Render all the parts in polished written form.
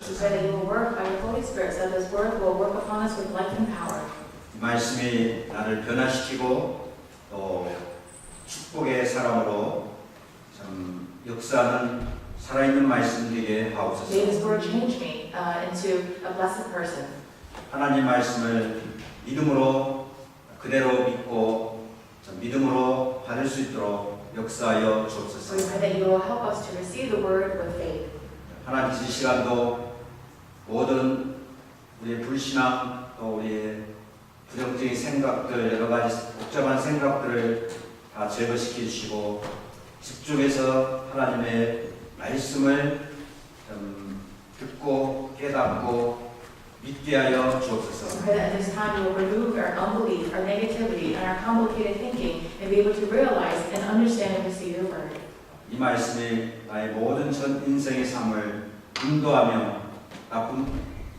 We pray that you will work by your Holy Spirit, so that this word will work upon us with life and power. 이 말씀이 나를 변화시키고 또 축복의 사람으로 참 역사하는 살아있는 말씀 되게 하옵소서. May this word change me into a blessed person. 하나님 말씀을 믿음으로 그대로 믿고 믿음으로 받을 수 있도록 역사하여 So we 주옵소서. pray that you will help us to receive the word with faith. 하나님 이 시간도 모든 우리의 불신앙 또 우리의 부정적인 생각들 여러 가지 복잡한 생각들을 다 제거시켜 주시고 집중해서 하나님의 말씀을 듣고 깨닫고 믿게 하여 So 주옵소서. pray that at this time you will remove our unbelief, our negativity, and our complicated thinking, and be able to realize and understand and receive your word. 이 말씀이 나의 모든 전 인생의 삶을 인도하며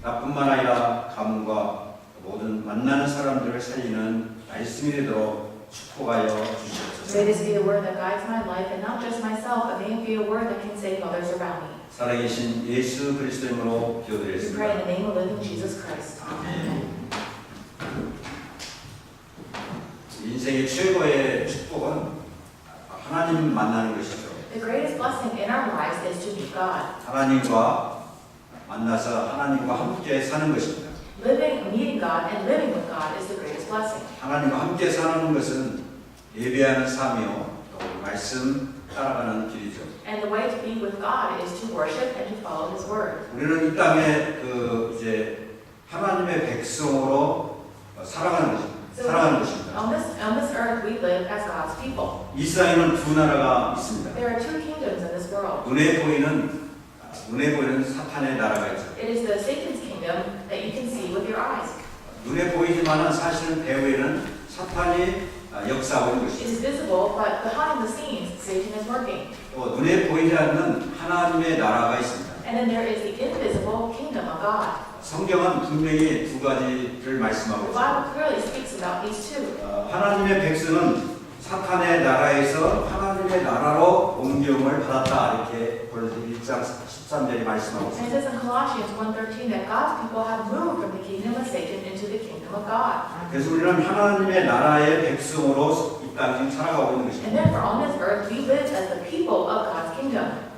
나뿐만 아니라 가문과 모든 만나는 사람들을 살리는 말씀이 되도록 축복하여 주시옵소서. May this be a word that guides my life, and not just myself, but may it be a word that can save others around me. 살아계신 예수 그리스도 이름으로 We pray in 기도드리겠습니다. the name of living Jesus Christ. Amen. 인생의 최고의 축복은 하나님 만나는 것이죠. The greatest blessing in our lives is to meet God. 하나님과 만나서 하나님과 함께 사는 것입니다. Meeting God and living with God is the greatest blessing. 하나님과 함께 사는 것은 예배하는 삶이요 또 말씀 따라가는 길이죠. And the way to be with God is to worship and to follow His word. 우리는 이 땅에 이제 하나님의 백성으로 살아가는 것입니다. 살아가는 것입니다. On this earth we live as God's people. 이 세상에는 두 나라가 있습니다. There are two kingdoms in this world. 눈에 보이는 사탄의 나라가 있죠. It is the Satan's kingdom that you can see with your eyes. 눈에 보이지만은 사실은 배후에는 사탄이 역사하고 있는 It 것이죠. is visible, but behind the scenes, Satan is working. 또 눈에 보이지 않는 하나님의 나라가 있습니다. And then there is the invisible kingdom of God. 성경은 분명히 두 가지를 말씀하고 The 있습니다. Bible clearly speaks about these two. 하나님의 백성은 사탄의 나라에서 하나님의 나라로 옮김을 받았다 이렇게 골로새 1장 13절이 말씀하고 And it 있습니다. says in Colossians 1:13 that God's people have moved from the kingdom of Satan into the kingdom of God. 그래서 우리는 하나님의 나라의 백성으로 이 땅에 살아가고 있는 And 것입니다. therefore on this earth we live as the people of God's kingdom.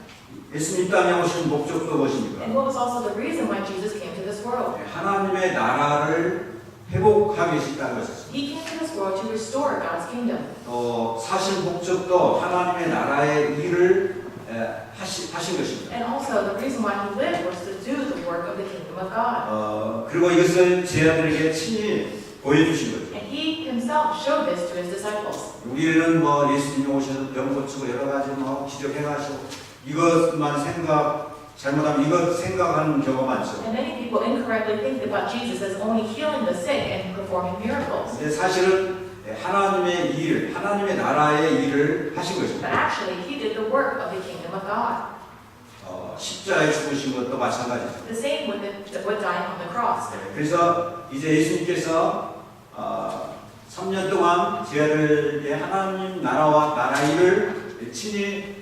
예수님 이 땅에 오신 목적도 무엇입니까? And what was also the reason why Jesus came to this world? 하나님의 나라를 회복하기 위해서라는 것이죠. He came to this world to restore God's kingdom. 또 사실 목적도 하나님의 나라의 일을 하신 것입니다. And also the reason why he lived was to do the work of the kingdom of God. 그리고 이것을 제자들에게 친히 보여주신 거죠. And he himself showed this to his disciples. 우리는 예수님이 오셔서 병 고치고 여러 가지 기적 행하시고 이것만 잘못하면 이것 생각하는 경우가 많죠. And many people incorrectly think about Jesus as only healing the sick and performing miracles. 근데 사실은 하나님의 일, 하나님의 나라의 일을 하신 But 것입니다. actually he did the work of the kingdom of God. 십자가에 죽으신 것도 마찬가지죠. The same with dying on the cross. 그래서 이제 예수님께서 3년 동안 제자들에게 하나님 나라와 나라 일을 친히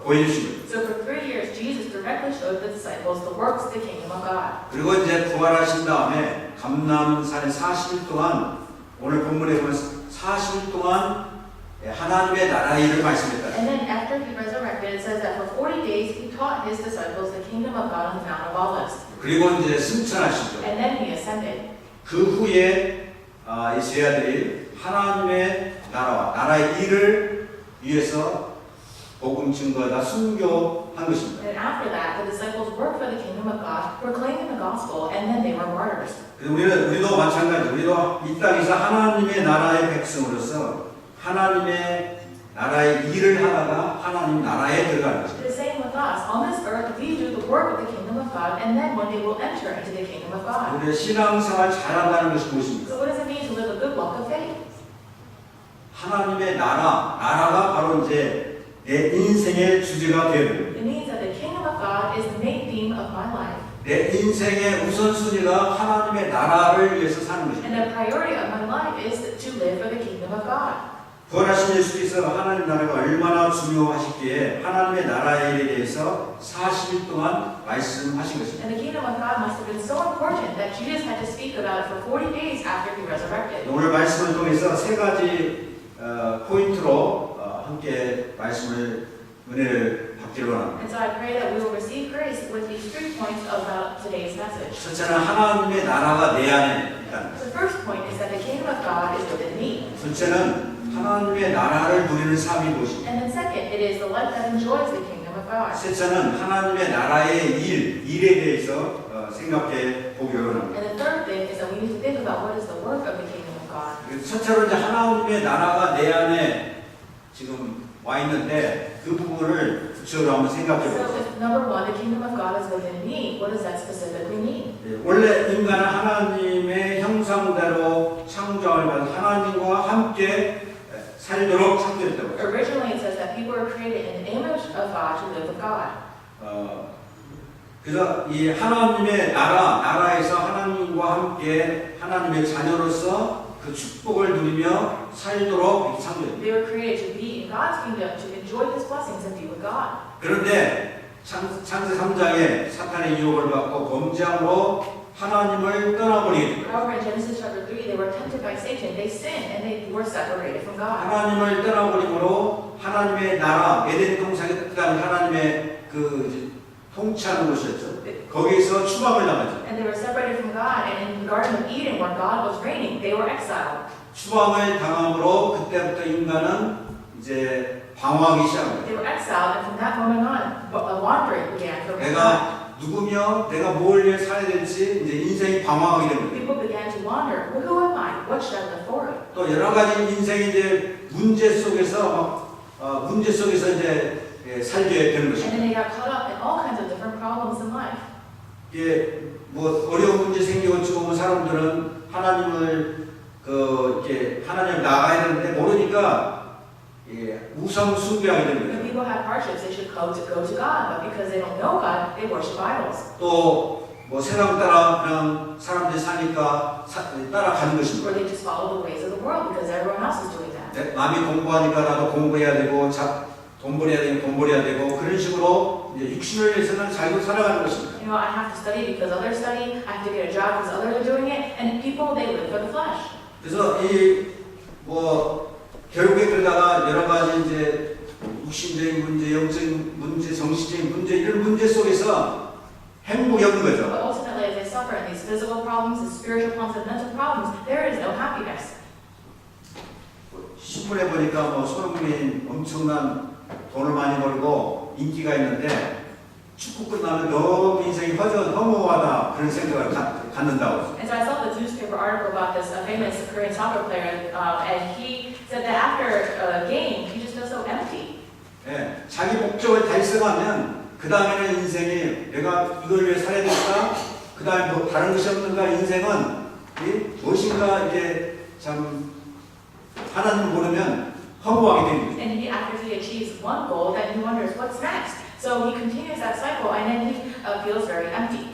보여주신 거예요. So for 3 years Jesus directly showed the disciples the works of the kingdom of God. 그리고 이제 부활하신 다음에 감람산에 40일 동안 오늘 본문에 보면 40일 동안 하나님의 나라 일을 말씀했다. And then after he resurrected, it says that for 40 days he taught his disciples the kingdom of God on the Mount of Olives. 그리고 이제 승천하시죠. And then he ascended. 그 후에 이 제자들이 하나님의 나라와 나라의 일을 위해서 복음 증거하다 순교한 것입니다. And after that, the disciples worked for the kingdom of God, proclaiming the gospel, and then they were martyrs. 그래서 우리도 마찬가지. 우리도 이 땅에서 하나님의 나라의 백성으로서 하나님의 나라의 일을 하다가 하나님 나라에 들어가는 것입니다. The same with us. On this earth, we do the work of the kingdom of God, and then one day we'll enter into the kingdom of God. 우리의 신앙생활 잘한다는 것이 무엇입니까? So what does it mean to live a good walk of faith? 하나님의 나라가 바로 이제 내 인생의 주제가 되는 It means that the kingdom of God is the main theme of my life. 내 인생의 우선순위가 하나님의 나라를 위해서 사는 And 것입니다. the priority of my life is to live for the kingdom of God. 부활하신 예수께서 하나님 나라가 얼마나 중요하시기에 하나님의 나라의 일에 대해서 40일 동안 말씀하신 것입니다. And the kingdom of God must have been so important that Jesus had to speak about it for 40 days after he resurrected. 오늘 말씀을 통해서 세 가지 포인트로 함께 은혜를 받기를 원합니다. And so I pray that we will receive grace with these 3 points about today's message. 첫째는 하나님의 나라가 내 안에 있다. The first point is that the kingdom of God is within me. 둘째는 하나님의 나라를 누리는 삶이 무엇입니까? And then second, it is the life that enjoys the kingdom of God. 셋째는 하나님의 나라의 일에 대해서 생각해 보기를 원합니다. And the third thing is that we need to think about what is the work of the kingdom of God. 첫째로 이제 하나님의 나라가 내 안에 지금 와 있는데 그 부분을 구체적으로 한번 생각해 So 보세요. if number one, the kingdom of God is within me, what does that specifically mean? 원래 인간은 하나님의 형상대로 창조를 받은 하나님과 함께 살도록 창조했다고. Originally it says that people were created in the image of God to live with God. 그래서 이 하나님의 나라에서 하나님과 함께 하나님의 자녀로서 그 축복을 누리며 살도록 창조했다. They were created to be in God's kingdom, to enjoy His blessings and be with God. 그런데 창세 3장에 사탄의 유혹을 받고 범죄함으로 하나님을 떠나버리게 됩니다. However, in Genesis chapter 3, they were tempted by Satan. They sinned and they were separated from God. 하나님을 떠나버림으로 하나님의 나라 에덴 동산에 뜻한 하나님의 그 통치하는 곳이었죠. 거기에서 추방을 당하죠. And they were separated from God. And in the Garden of Eden, where God was reigning, they were exiled. 추방을 당함으로 그때부터 인간은 이제 방황하기 시작합니다. They were exiled, and from that moment on, wandering began for mankind. 내가 누구며 내가 뭘 위해 살아야 될지 이제 인생이 방황하게 됩니다. People began to wander. Well, who am I? What should I live for? 또 여러 가지 인생의 이제 문제 속에서 이제 살게 되는 And 것입니다. then they got caught up in all kinds of different problems in life. 이게 뭐 어려운 문제 생기고 죽으면 사람들은 하나님을 이렇게 하나님을 나가야 되는데 모르니까 우상 숭배하게 When 됩니다. people have hardships, they should go to God, but because they don't know God, they worship idols. 또 뭐 세상 따라 그냥 사람들이 사니까 따라가는 것입니다. Or they just follow the ways of the world because everyone else is doing that. 남이 공부하니까 나도 공부해야 되고 돈 벌어야 되고 그런 식으로 이제 육신을 위해서는 자기도 살아가는 것입니다. You know, I have to study because others study. I have to get a job because others are doing it. And people, they live for the flesh. 그래서 결국에 그러다가 여러 가지 이제 육신적인 문제, 영적인 문제, 정신적인 문제 이런 문제 속에서 행복이 없는 거죠. But ultimately, as they suffer in these physical problems, the spiritual problems, and mental problems, there is no happiness. 신문에 보니까 뭐 손흥민이 엄청난 돈을 많이 벌고 인기가 있는데 축구 끝나면 너무 인생이 허무하다 그런 생각을 갖는다고. And so I saw the newspaper article about this famous Korean soccer player, and he said that after a game, he just feels so empty. 예, 자기 목적을 달성하면 그 다음에는 인생이 내가 이걸 위해 살아야 될까? 그 다음에 뭐 다른 것이 없는가? 인생은 무엇인가 이게 참 하나님을 모르면 허무하게 됩니다. And he, after he achieves one goal, then he wonders what's next. So he continues that cycle, and then he feels very empty.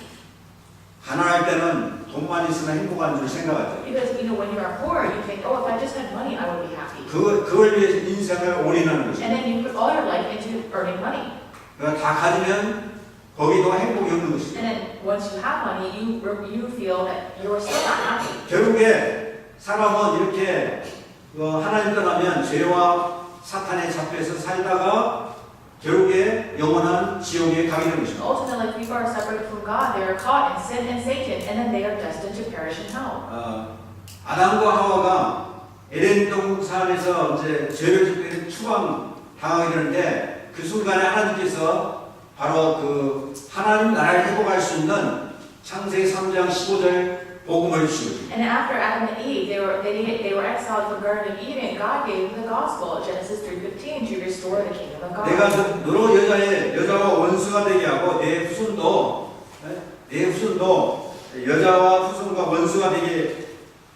가난할 때는 돈만 있으면 행복한 줄 생각하죠. Because you know, when you are poor, you think, oh, if I just had money, I would be happy. 그걸 위해 인생을 올인하는 거죠. And then you put all your life into earning money. 그러니까 다 가지면 거기도 행복이 없는 것이죠. And then once you have money, you feel that you're still not happy. 결국에 사람은 이렇게 하나님 떠나면 죄와 사탄에 잡혀서 살다가 결국에 영원한 지옥에 가게 되는 것입니다. Ultimately, people are separated from God. They are caught in sin and Satan, and then they are destined to perish in hell. 아담과 하와가 에덴 동산에서 이제 죄를 짓고 추방 당하게 되는데 그 순간에 하나님께서 바로 그 하나님 나라를 회복할 수 있는 창세기 3장 15절 복음을 주시고. And after Adam and Eve, they were exiled from Garden of Eden. God gave them the gospel, Genesis 3:15, to restore the kingdom of God. 내가 너로 여자와 원수가 되게 하고 내 후손도 여자와 후손과 원수가 되게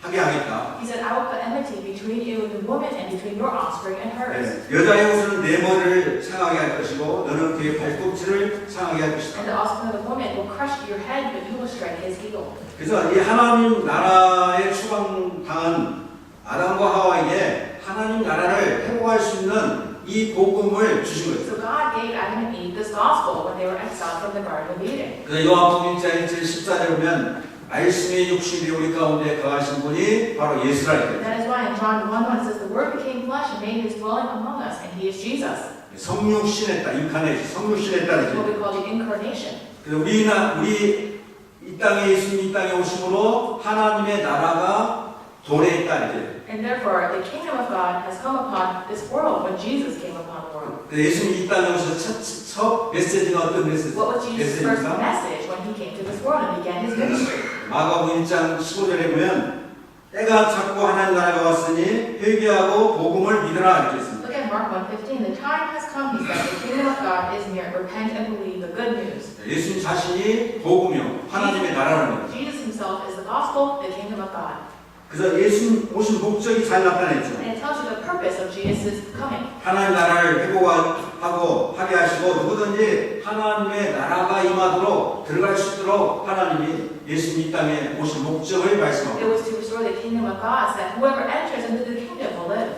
하게 하겠다. He said, I will put enmity between you and the woman, and between your offspring and hers. 여자의 후손은 내 머리를 상하게 할 것이고 너는 그의 발꿈치를 상하게 할 것이다. And the offspring of the woman will crush your head, but you will strike his heel. 그래서 이 하나님 나라에 추방당한 아담과 하와에게 하나님 나라를 회복할 수 있는 이 복음을 주신 거예요. So God gave Adam and Eve this gospel when they were exiled from the Garden of Eden. 그래서 요한복음 1장 1절 14절에 보면 말씀의 육신이 우리 가운데 거하신 분이 바로 예수라 And 했어요. that is why in John 1:1 it says the Word became flesh and made His dwelling among us, and He is Jesus. 성육신했다, 인카네이션, 성육신했다 That's what 이렇게. we call the incarnation. 그래서 우리 이 땅에 예수님 이 땅에 오심으로 하나님의 나라가 도래했다 이렇게. And therefore, the kingdom of God has come upon this world when Jesus came upon the world. 그래서 예수님 이 땅에 오셔서 첫 메시지가 어떤 메시지? What was Jesus' first 메시지입니까? message when He came to this world and began His ministry? 마가복음 1장 15절에 보면 때가 찼고 하나님 나라가 왔으니 회개하고 복음을 믿으라 이렇게 했습니다. Look at Mark 1:15. The time has come, He said, the kingdom of God is near. Repent and believe the good news. 예수님 자신이 복음이요 하나님의 나라는 거예요. Jesus Himself is the gospel, the kingdom of God. 그래서 예수님 오신 목적이 잘 나타냈죠. And it tells you the purpose of Jesus' coming. 하나님 나라를 회복하고 하게 하시고 누구든지 하나님의 나라가 임하도록 들어갈 수 있도록 하나님이 예수님 이 땅에 오신 목적을 It 말씀하고 was to restore the kingdom of God, so that whoever enters into the kingdom will live.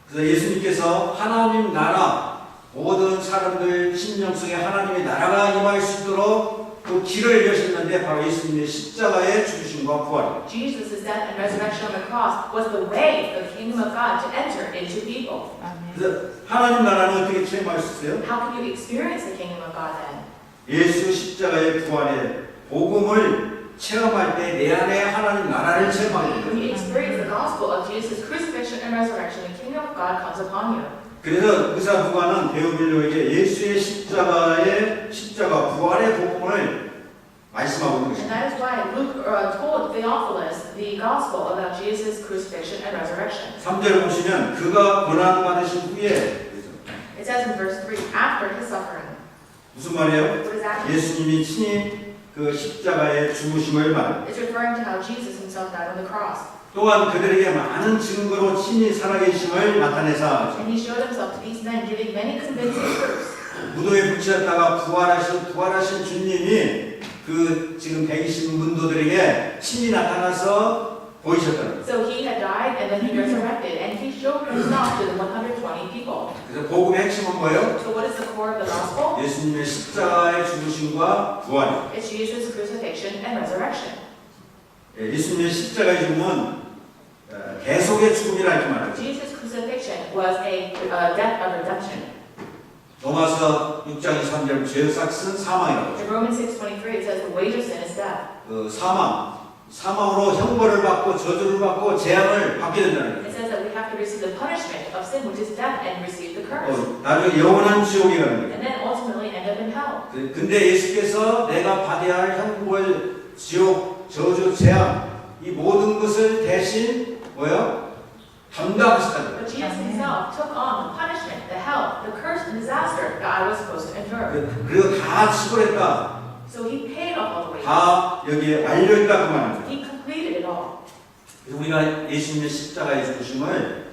그래서 예수님께서 하나님 나라 모든 사람들 심령 속에 하나님의 나라가 임할 수 있도록 그 길을 여셨는데 바로 예수님의 십자가의 죽으심과 부활입니다. Jesus' death and resurrection on the cross was the way for the kingdom of God to enter into people. 그래서 하나님 나라는 어떻게 체험할 수 있어요? How can you experience the kingdom of God then? 예수 십자가의 부활의 복음을 체험할 때 내 안에 하나님 나라를 체험하게 When 됩니다. you experience the gospel of Jesus' crucifixion and resurrection, the kingdom of God comes upon you. 그래서 의사 누가는 데오빌로에게 예수의 십자가 부활의 복음을 말씀하고 있는 And 것입니다. that is why Luke told Theophilus the gospel about Jesus' crucifixion and resurrection. 3절 보시면 그가 고난 받으신 후에 It says in verse 3, after his suffering. 무슨 말이에요? What does that mean? 예수님이 친히 그 십자가의 죽으심을 말합니다. It's referring to how Jesus himself died on the cross. 또한 그들에게 많은 증거로 친히 살아계심을 나타내사 And he showed himself to these men, giving many convincing proofs. 무덤에 붙였다가 부활하신 주님이 그 지금 120 문도들에게 친히 나타나서 보이셨다는 거예요. So he had died and then he resurrected, and he showed himself to the 120 people. 그래서 복음의 핵심은 뭐예요? So what is the core of the gospel? 예수님의 십자가의 죽으심과 부활. It's Jesus' crucifixion and resurrection. 예수님의 십자가의 죽음은 계속의 죽음이라 이렇게 말하죠. Jesus' crucifixion was a death of redemption. 로마서 6장 23절 죄의 삭은 사망이라고 하죠. In Romans 6:23 it says the wage of sin is death. 그 사망으로 형벌을 받고 저주를 받고 재앙을 받게 된다는 It says that we have to receive the punishment of sin, which is death, and receive the curse. 거예요. 나중에 영원한 지옥에 가는 거예요. And then ultimately end up in hell. 근데 예수께서 내가 받아야 할 형벌, 지옥, 저주, 재앙 이 모든 것을 대신 뭐요? 담당하시다는 But Jesus himself took on the punishment, the hell, the curse, and disaster that I was supposed to endure. 거예요. 그리고 다 치고했다. So he paid off all the wages. 다 여기에 완료했다 그 말입니다. He completed it all. 그래서 우리가 예수님의 십자가의 죽으심을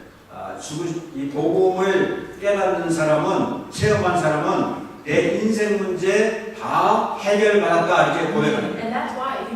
이 복음을 깨닫는 사람은 체험한 사람은 내 인생 문제 다 해결받았다 이렇게 고백하는 거예요. And that's why if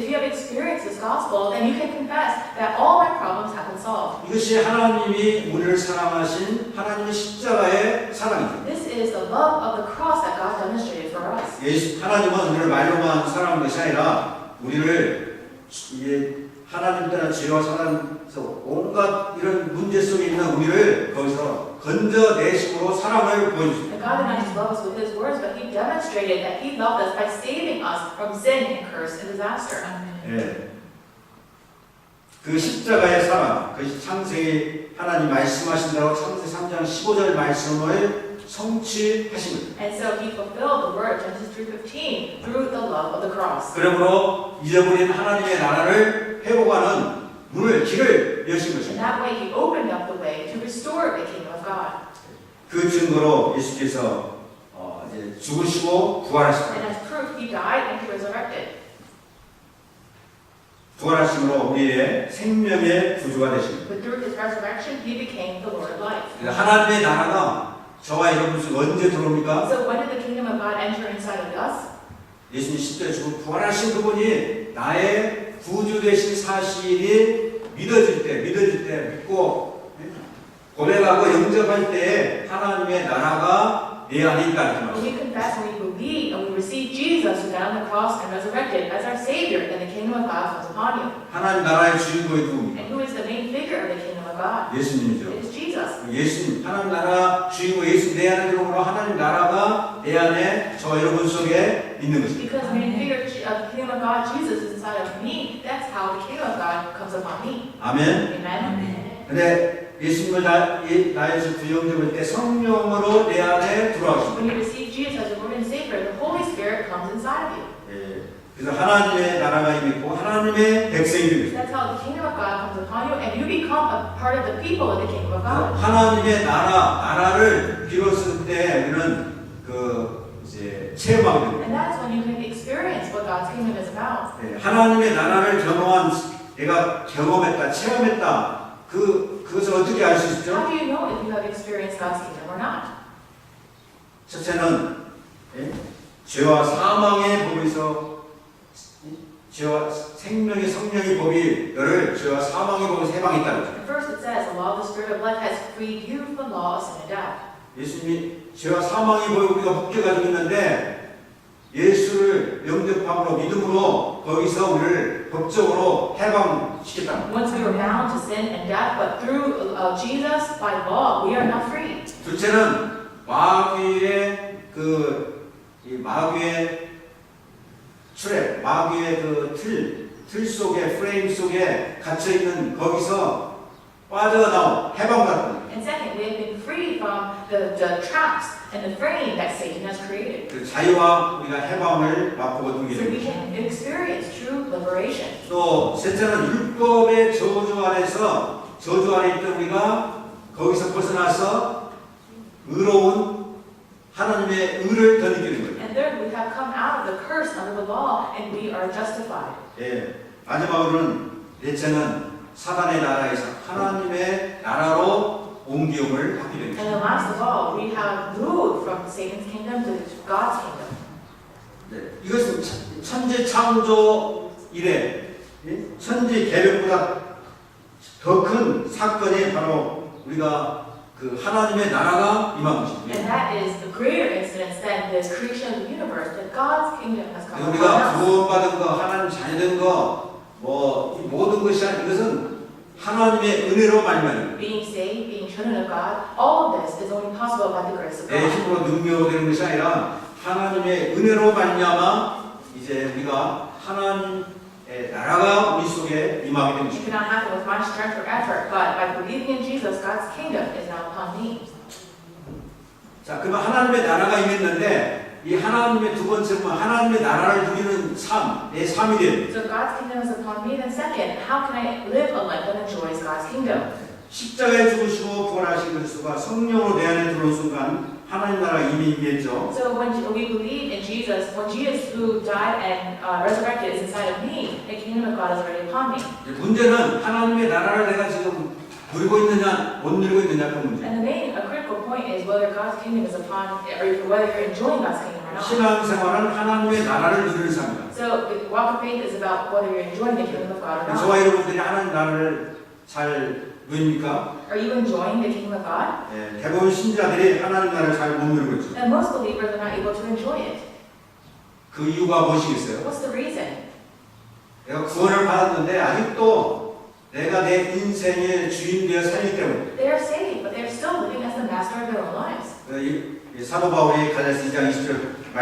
you have experienced this gospel, then you can confess that all my problems have been solved. 이것이 하나님이 우리를 사랑하신 하나님의 십자가의 사랑이죠. This is the love of the cross that God demonstrated for us. 하나님은 우리를 말로만 사랑하는 것이 아니라 우리를 이게 하나님 따라 죄와 사랑에서 온갖 이런 문제 속에 있는 우리를 거기서 건져내심으로 사랑을 보여주십니다. And God did not just love us with His words, but He demonstrated that He loved us by saving us from sin and curse and disaster. 예. 그 십자가의 사랑, 그것이 창세기 하나님 말씀하신 대로 창세기 3장 15절 말씀을 성취하신 거예요. And so He fulfilled the word, Genesis 3:15, through the love of the cross. 그러므로 잊어버린 하나님의 나라를 회복하는 길을 여신 In 것입니다. that way, He opened up the way to restore the kingdom of God. 그 증거로 예수께서 이제 죽으시고 And 부활하셨다. as proof, He died and He resurrected. 부활하심으로 우리의 생명의 구주가 되십니다. But through His resurrection, He became the Lord of life. 하나님의 나라가 저와 여러분 속에 언제 들어옵니까? So when did the kingdom of God enter inside of us? 예수님 십자가에 죽고 부활하신 그분이 나의 구주 되신 사실이 믿어질 때 믿고 고백하고 영접할 때 하나님의 나라가 내 안에 있다는 When 말이죠. we confess, when we believe, and we receive Jesus who died on the cross and resurrected as our Savior, then the kingdom of God comes upon you. 하나님 나라의 주인공이 누굽니까? And who is the main figure of the kingdom of God? 예수님이죠. It is Jesus. 예수님, 하나님 나라 주인공 예수 내 안에 들어오므로 하나님 나라가 내 안에 저 여러분 속에 있는 것입니다. Because the main figure of the kingdom of God, Jesus, is inside of me. That's how the kingdom of God comes upon me. 아멘. Amen. 근데 예수님을 나에서 구영접할 때 성령으로 내 안에 들어와십니다. When you receive Jesus as your Lord and Savior, the Holy Spirit comes inside of you. 예. 그래서 하나님의 나라가 임했고 하나님의 백성이 됩니다. That's how the kingdom of God comes upon you, and you become a part of the people of the kingdom of God. 하나님의 나라를 비로소 때 우리는 이제 체험하게 됩니다. And that's when you can experience what God's kingdom is about. 예. 하나님의 나라를 내가 경험했다, 체험했다. 그것을 어떻게 알 수 있죠? How do you know if you have experienced God's kingdom or not? 첫째는 죄와 사망의 법에서 죄와 생명의 성령의 법이 너를 죄와 사망의 법에서 해방했다는 거죠. And first it says, the law of the Spirit of life has freed you from the law of sin and death. 예수님이 죄와 사망의 법에 우리가 묶여가지고 있는데 예수를 영접함으로 믿음으로 거기서 우리를 법적으로 해방시켰다는 거죠. Once we were bound to sin and death, but through Jesus, by law, we are now free. 둘째는 마귀의 이 마귀의 트랩, 마귀의 틀 속에 프레임 속에 갇혀 있는 거기서 빠져나온 해방받는. And second, we have been freed from the traps and the frame that Satan has created. 그 자유와 우리가 해방을 맛보고 누리게 So we 됩니다. can experience true liberation. 또 셋째는 율법의 저주 안에 있던 우리가 거기서 벗어나서 의로운 하나님의 의를 더 느끼는 거예요. And third, we have come out of the curse under the law, and we are justified. 예, 마지막으로는 넷째는 사단의 나라에서 하나님의 나라로 옮김을 받게 됩니다. And then last of all, we have moved from Satan's kingdom to God's kingdom. 네, 이것은 천지 창조 이래 천지 개벽보다 더 큰 사건이 바로 우리가 하나님의 나라가 임한 것입니다. And that is a greater incident than the creation of the universe, that God's kingdom has come upon 우리가 us. 구원받은 거, 하나님 자녀된 거, 이 모든 것이 이것은 하나님의 은혜로 말미암아. Being saved, being children of God, all of this is only possible by the grace of 내 God. 힘으로 능력되는 것이 아니라 하나님의 은혜로 말미암아 이제 우리가 하나님의 나라가 우리 속에 임하게 된 It 것입니다. cannot happen with my strength or effort, but by believing in Jesus, God's kingdom is now upon me. 자, 그러면 하나님의 나라가 임했는데 이 하나님의 두 번째는 하나님의 나라를 누리는 삶, 내 삶이 돼요. So God's kingdom is upon me. Then second, how can I live a life that enjoys God's kingdom? 십자가에 죽으시고 부활하신 그리스도가 성령으로 내 안에 들어온 순간 하나님 나라가 이미 임했죠. So when we believe in Jesus, when Jesus who died and resurrected is inside of me, the kingdom of God is already upon me. 문제는 하나님의 나라를 내가 지금 누리고 있느냐 못 누리고 있느냐 그 문제. And a critical point is whether God's kingdom is upon, or whether you're enjoying God's kingdom or not. 신앙생활은 하나님의 나라를 누리는 삶이다. So the walk of faith is about whether you're enjoying the kingdom of God or not. 저와 여러분들이 하나님 나라를 잘 누립니까? Are you enjoying the kingdom of God? 예, 대부분 신자들이 하나님 나라를 잘 못 누리고 있죠. And most believers are not able to enjoy it. 그 이유가 무엇이겠어요? What's the reason? 내가 구원을 받았는데 아직도 내가 내 인생의 주인 되어 살기 때문에. They are saved, but they are still living as the master of their own lives. 이 사도 바울이 갈라디아 2장 20절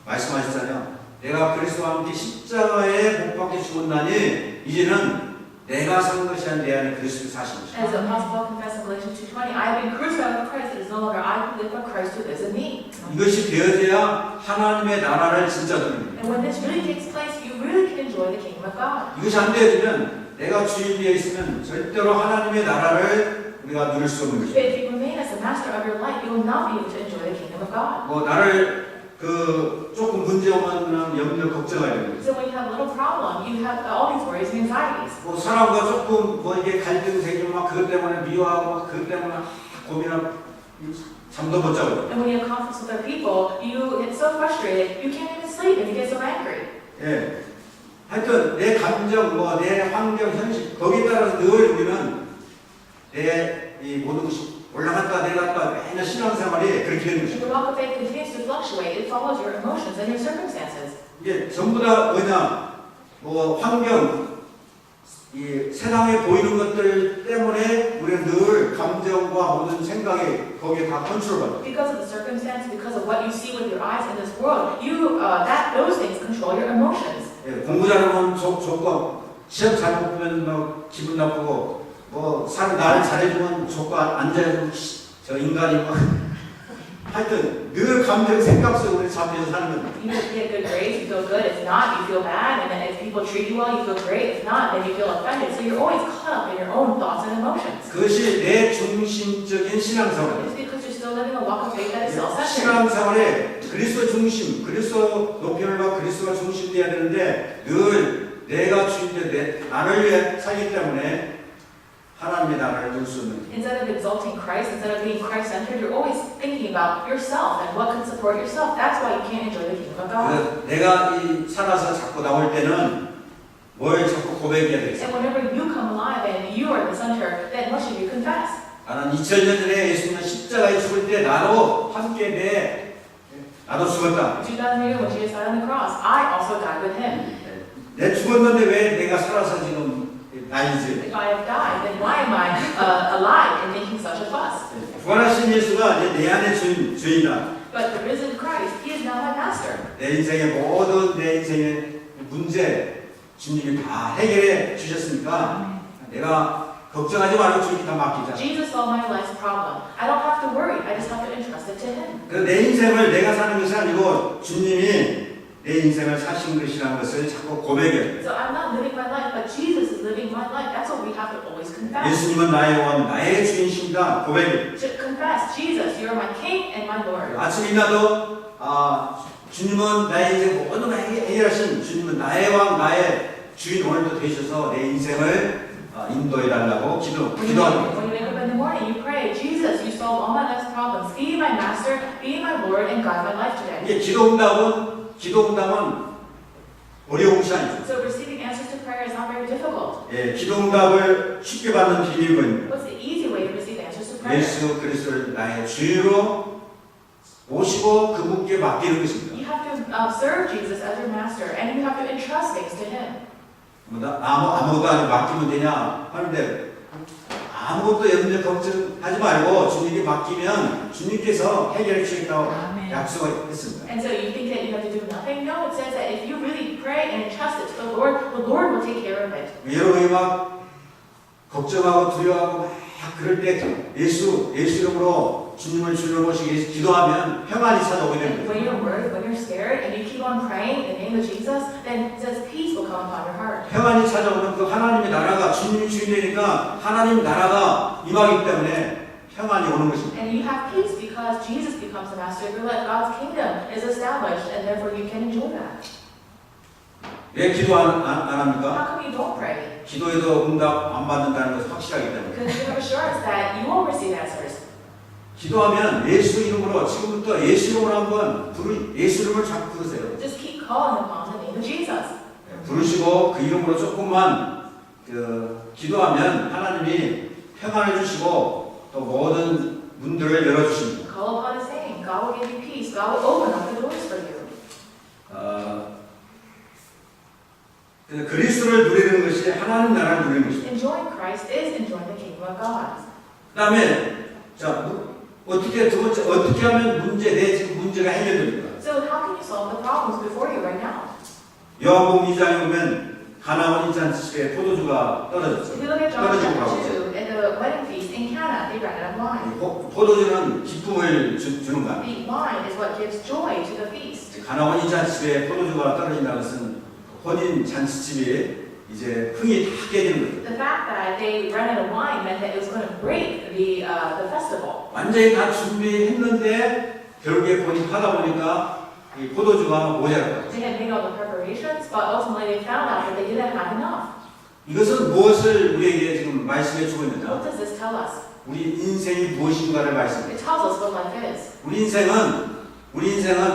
말씀하셨잖아요. 내가 그리스도와 함께 십자가에 못 박혀 죽었나니 이제는 내가 산 것이 아니라 내 안에 그리스도 사신 것이다. As the Apostle Paul confessed in Galatians 2:20, I have been crucified with Christ. It is no longer I who live, but Christ who lives in me. 이것이 되어져야 하나님의 나라를 진짜 누립니다. And when this really takes place, you really can enjoy the kingdom of God. 이것이 안 되어지면 내가 주인 되어 있으면 절대로 하나님의 나라를 우리가 누릴 수 없는 것입니다. If you remain as the master of your life, you will not be able to enjoy the kingdom of God. 나를 조금 문제 오면 염려 걱정해야 됩니다. So when you have a little problem, you have all these worries and anxieties. 사람과 조금 이게 갈등 생기면 막 그것 때문에 미워하고 막 그것 때문에 고민하고 잠도 못 자고. And when you have conflicts with other people, you get so frustrated, you can't even sleep and you get so angry. 예. 하여튼 내 감정, 내 환경, 현실 거기에 따라서 늘 우리는 내 이 모든 것이 올라갔다 내려갔다 매년 신앙생활이 그렇게 되는 The 것입니다. walk of faith continues to fluctuate. It follows your emotions and your circumstances. 이게 전부 다 뭐냐, 뭐 환경, 이 세상에 보이는 것들 때문에 우리는 늘 감정과 모든 생각이 거기에 다 컨트롤받아. Because of the circumstance, because of what you see with your eyes in this world, those things control your emotions. 예, 공부 잘하면 좋고, 시험 잘 보면 뭐 기분 나쁘고, 뭐 사람 나를 잘해주면 좋고, 안 잘해주면 저 인간이 뭐 하여튼 늘 감정 생각 속에 잡혀서 사는 겁니다. You get good grades, you feel good. If not, you feel bad. And then if people treat you well, you feel great. If not, then you feel offended. So you're always caught up in your own thoughts and emotions. 그것이 내 중심적인 신앙생활. It's because you're still living a walk of faith that is self-centered. 신앙생활에 그리스도 중심, 그리스도 높임과 그리스도가 중심돼야 되는데 늘 내가 주인데 나를 위해 살기 때문에 하나님의 나라를 누릴 수 없는. Instead of exalting Christ, instead of being Christ-centered, you're always thinking about yourself and what can support yourself. That's why you can't enjoy the kingdom of God. 내가 이 살아서 자꾸 나올 때는 뭘 자꾸 고백해야 되겠어. And whenever you come alive and you are the center, then what should you confess? 나는 2000년 전에 예수님은 십자가에 죽을 때 나도 함께 나도 죽었다. 2000 years when Jesus died on the cross, I also died with him. 내 죽었는데 왜 내가 살아서 지금 난리지? If I have died, then why am I alive and making such a fuss? 부활하신 예수가 이제 내 안의 주인이다. But the risen Christ, he is now my master. 내 인생의 모든 내 인생의 문제 주님이 다 해결해 주셨으니까 내가 걱정하지 말고 주님이 다 맡기자. Jesus solved my life's problem. I don't have to worry. I just have to entrust it to him. 그래서 내 인생을 내가 사는 것이 아니고 주님이 내 인생을 사신 것이라는 것을 자꾸 고백해요. So I'm not living my life, but Jesus is living my life. That's what we have to always confess. 예수님은 나의 원, 나의 주인이십니다. 고백해요. To confess, Jesus, you are my King and my Lord. 아침 일어나도 주님은 나의 인생 모든 걸 해결하신 주님은 나의 왕, 나의 주인 오늘도 되셔서 내 인생을 인도해달라고 기도하는 When you wake up in the morning, you pray, Jesus, you solve all my life's problems. Be my master, be my Lord, and guide my life today. 이게 기도응답은 어려운 것이 아니죠. So receiving answers to prayer is not very difficult. 예, 기도응답을 쉽게 받는 비밀은 What's the easy way to receive answers to prayer? 예수 그리스도를 나의 주인으로 모시고 그분께 맡기는 것입니다. You have to serve Jesus as your master, and you have to entrust things to him. 아무것도 안 맡기면 되냐 하는데 아무것도 염려 걱정하지 말고 주님께 맡기면 주님께서 해결해 주시겠다고 약속했습니다. And so you think that you have to do nothing? No, it says that if you really pray and entrust it to the Lord will take care of it. 여러분이 막 걱정하고 두려워하고 막 그럴 때 예수 이름으로 주님을 주로 모시기 기도하면 평안이 찾아오게 됩니다. When you're worried, when you're scared, and you keep on praying in the name of Jesus, then it says peace will come upon your heart. 평안이 찾아오면 그 하나님의 나라가 주님이 주인이니까 하나님 나라가 임하기 때문에 평안이 오는 것입니다. And you have peace because Jesus becomes the master of your life. God's kingdom is established, and therefore you can enjoy that. 왜 기도 안 합니까? How come you don't pray? 기도해도 응답 안 받는다는 것을 확실하기 때문에. Because you have assurance that you won't receive answers. 기도하면 예수 이름으로 지금부터 예수 이름으로 한번 예수 이름을 자꾸 부르세요. Just keep calling upon the name of Jesus. 부르시고 그 이름으로 조금만 기도하면 하나님이 평안을 주시고 또 모든 문들을 열어주십니다. Call upon His name. God will give you peace. God will open up the doors for you. 그리스도를 누리는 것이 하나님 나라를 누리는 것입니다. Enjoying Christ is enjoying the kingdom of God. 그다음에 어떻게 하면 내 지금 문제가 해결됩니까? So how can you solve the problems before you right now? 요한복음 2장에 보면 가나온 잔치집에 포도주가 떨어졌죠. If you look at John 떨어지고 chapter 가고. 2, at the wedding feast in Cana, they ran out of wine. 포도주는 기쁨을 주는 것. The wine is what gives joy to the feast. 가나온 잔치집에 포도주가 떨어진다는 것은 혼인 잔치집이 이제 흥이 다 깨지는 거예요. The fact that they ran out of wine meant that it was going to break the festival. 완전히 다 준비했는데 결국에 하다 보니까 이 포도주가 모자랐다. They had made all the preparations, but ultimately they found out that they didn't have enough. 이것은 무엇을 우리에게 지금 말씀해 주고 What 있느냐? does this tell us? 우리 인생이 무엇인가를 말씀해. It tells us what life is. 우리 인생은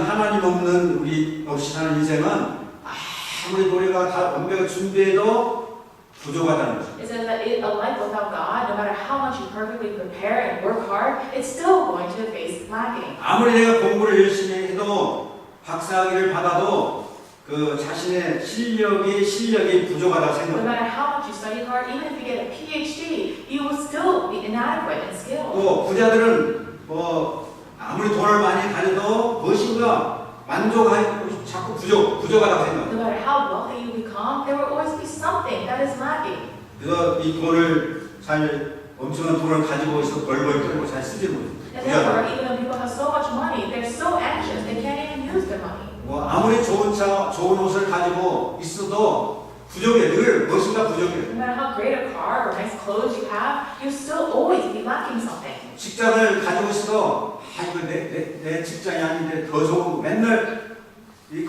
하나님 없이 사는 인생은 아무리 노래가 다 완벽히 준비해도 부족하다는 것입니다. It says that a life without God, no matter how much you perfectly prepare and work hard, it's still going to face lacking. 아무리 내가 공부를 열심히 해도 박사학위를 받아도 그 자신의 실력이 부족하다고 No 생각합니다. matter how much you study hard, even if you get a PhD, you will still be inadequate in skill. 또 부자들은 뭐 아무리 돈을 많이 가져도 무엇인가 만족하고 자꾸 부족하다고 생각합니다. No matter how wealthy you become, there will always be something that is lacking. 그래서 이 돈을 잘 엄청난 돈을 가지고 있어 벌벌 떨고 잘 쓰지 못해요. And therefore, even though people have so much money, they're so anxious, they can't even use their money. 뭐 아무리 좋은 차, 좋은 옷을 가지고 있어도 부족해. 늘 무엇인가 부족해. No matter how great a car or nice clothes you have, you still always be lacking something. 직장을 가지고 있어도 이거 내 직장이 아닌데 더 좋은 거 맨날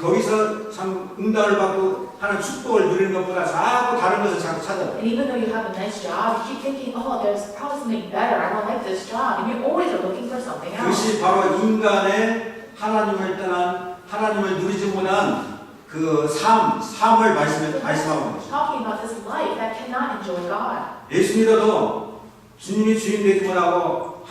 거기서 참 응답을 받고 하는 축복을 누리는 것보다 자꾸 다른 것을 자꾸 찾아. And even though you have a nice job, you keep thinking, oh, there's probably something better. I don't like this job. And you always are looking for something else. 그것이 바로 인간의 하나님을 떠난 하나님을 누리지 못한 그 삶을 말씀하고 있는 것이죠. Talking about this life that cannot enjoy God. 예수 믿어도 주님이 주인 되지 못하고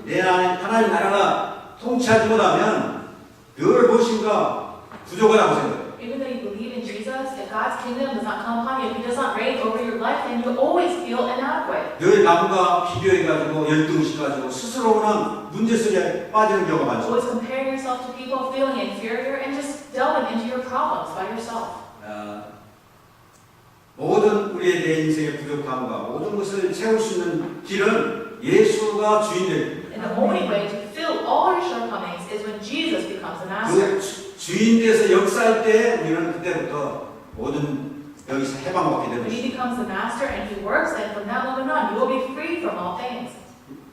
내 안에 하나님 나라가 통치하지 못하면 늘 무엇인가 부족하다고 생각해요. Even though you believe in Jesus, if God's kingdom does not come upon you, if He does not reign over your life, then you always feel inadequate. 늘 남과 비교해가지고 열등시가지고 스스로는 문제 속에 빠지는 경우가 많죠. Always comparing yourself to people, feeling inferior, and just delving into your problems by yourself. 모든 우리의 내 인생의 부족함과 모든 것을 채울 수 있는 길은 예수가 주인입니다. And the only way to fill all your shortcomings is when Jesus becomes the master. 그 주인 돼서 역사할 때 우리는 그때부터 모든 여기서 해방받게 되는 When He 것입니다. becomes the master and He works, then from that moment on, you will be free from all things.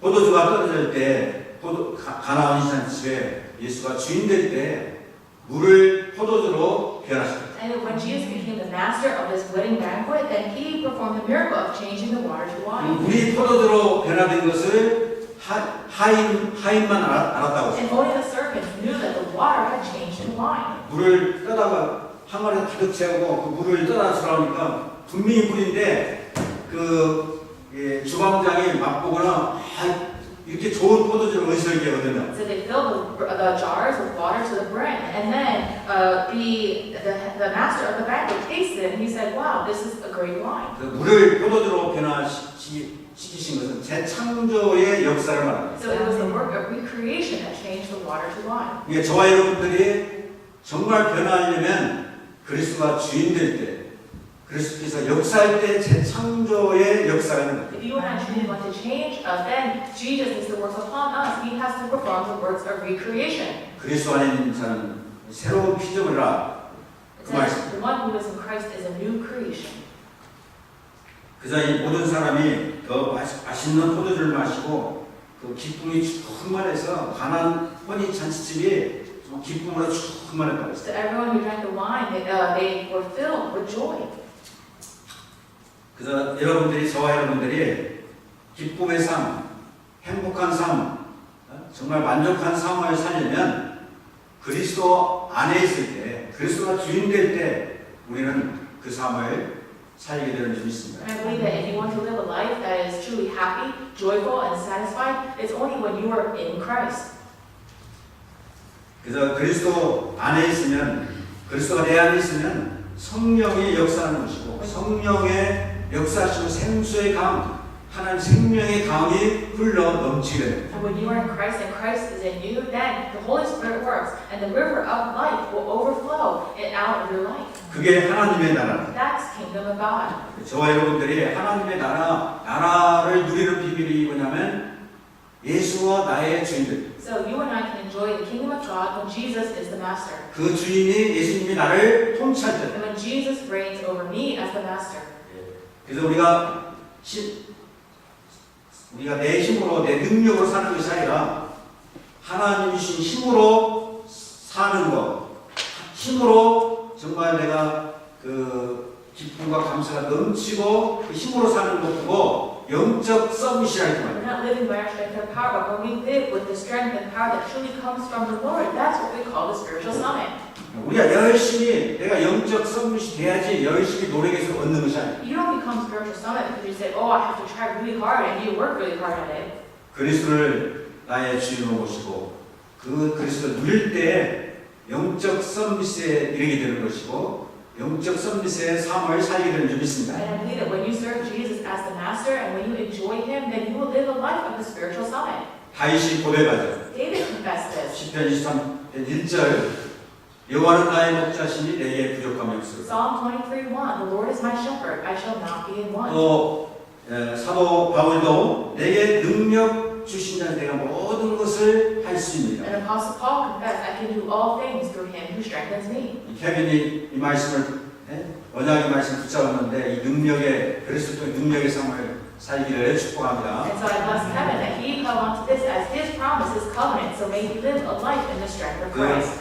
포도주가 떨어질 때 가나안 인산 집에 예수가 주인 될 때 물을 포도주로 변화시켰다. And when Jesus became the master of this wedding banquet, then He performed the miracle of changing the water to wine. 물이 포도주로 변화된 것을 하인만 알았다고 And 했습니다. only the servants knew that the water had changed to wine. 물을 떠다가 항아리 가득 채우고 그 물을 떠다 주라니까 분명히 물인데 주방장이 맛보거나 이렇게 좋은 포도주를 어디서 이렇게 얻었냐. So they filled the jars with water to the brim, and then the master of the banquet tasted it, and he said, "Wow, this is a great wine." 그 물을 포도주로 변화시키신 것은 재창조의 역사를 말합니다. So it was the work of recreation that changed the water to wine. 그러니까 저와 여러분들이 정말 변화하려면 그리스도가 주인 될 때, 그리스도께서 역사할 때 재창조의 역사가 있는 거예요. If you and I truly want to change, then Jesus needs to work upon us. He has to perform the works of recreation. 그리스도 안에 있는 자는 새로운 피조물이라 It 그 말씀. says, the one who is in Christ is a new creation. 그래서 이 모든 사람이 더 맛있는 포도주를 마시고 그 기쁨이 충만해서 가난 혼인 잔치집이 기쁨으로 충만했다고 했어요. So everyone who drank the wine, they were filled with joy. 그래서 저와 여러분들이 기쁨의 삶, 행복한 삶, 정말 만족한 삶을 살려면 그리스도 안에 있을 때, 그리스도가 주인 될 때 우리는 그 삶을 살게 되는 줄이 있습니다. And I believe that if you want to live a life that is truly happy, joyful, and satisfied, it's only when you are in Christ. 그래서 그리스도 안에 있으면, 그리스도가 내 안에 있으면 성령이 역사하는 것이고 성령의 역사하시고 생수의 강, 하나님 생명의 강이 흘러 넘치게 됩니다. And when you are in Christ and Christ is in you, then the Holy Spirit works, and the river of life will overflow out of your life. 그게 하나님의 나라입니다. That's kingdom of God. 저와 여러분들이 하나님의 나라를 누리는 비밀이 뭐냐면 예수와 나의 주인들. So you and I can enjoy the kingdom of God when Jesus is the master. 그 주인이 예수님이 나를 통치할 때. And when Jesus reigns over me as the master. 그래서 우리가 내 힘으로, 내 능력으로 사는 것이 아니라 하나님이 주신 힘으로 사는 것, 힘으로 정말 내가 그 기쁨과 감사가 넘치고 그 힘으로 사는 것 보고 영적 서밋이라 했단 We're 말이에요. not living by our strength or power, but when we live with the strength and power that truly comes from the Lord, that's what we call the spiritual summit. 우리가 열심히 내가 영적 서밋이 돼야지 열심히 노력해서 얻는 것이 아니에요. You don't become spiritual summit because you say, oh, I have to try really hard and you work really hard at it. 그리스도를 나의 주인으로 모시고 그 그리스도를 누릴 때 영적 서밋에 이르게 되는 것이고 영적 서밋의 삶을 살게 되는 줄 믿습니다. And I believe that when you serve Jesus as the master and when you enjoy him, then you will live a life of the spiritual summit. 다윗이 고백하죠. David confessed this. 10편 23편 1절 여호와는 나의 목자시니 내게 부족함이 없으리라. Psalm 23:1, the Lord is my shepherd, I shall not be in want. 또 사도 바울도 내게 능력 주신 자는 내가 모든 것을 할 수 있느니라. And Apostle Paul confessed, I can do all things through him who strengthens me. 케빈이 이 말씀을 언약의 말씀 붙잡았는데 이 능력의 그리스도의 능력의 삶을 살기를 축복합니다. And so I bless Kevin that he held on to this as his promise, his covenant, so may he live a life in the strength of Christ.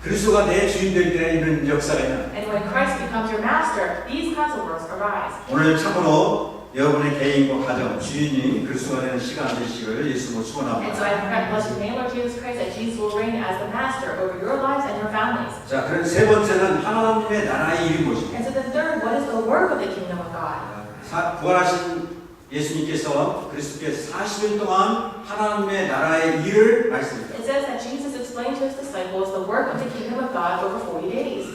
그리스도가 내 주인 될 때 이런 역사가 있는. And when Christ becomes your master, these kinds of works arise. 오늘 참으로 여러분의 개인과 가정 주인이 그리스도가 되는 시간 되시기를 예수로 And so 축원합니다. I pray, bless the name of Jesus Christ, that Jesus will reign as the master over your lives and your families. 자, 그럼 세 번째는 하나님의 나라의 일이 무엇입니까? And so the third, what is the work of the kingdom of God? 부활하신 예수님께서 그리스도께서 40일 동안 하나님의 나라의 일을 말씀합니다. It says that Jesus explained to his disciples the work of the kingdom of God over 40 days.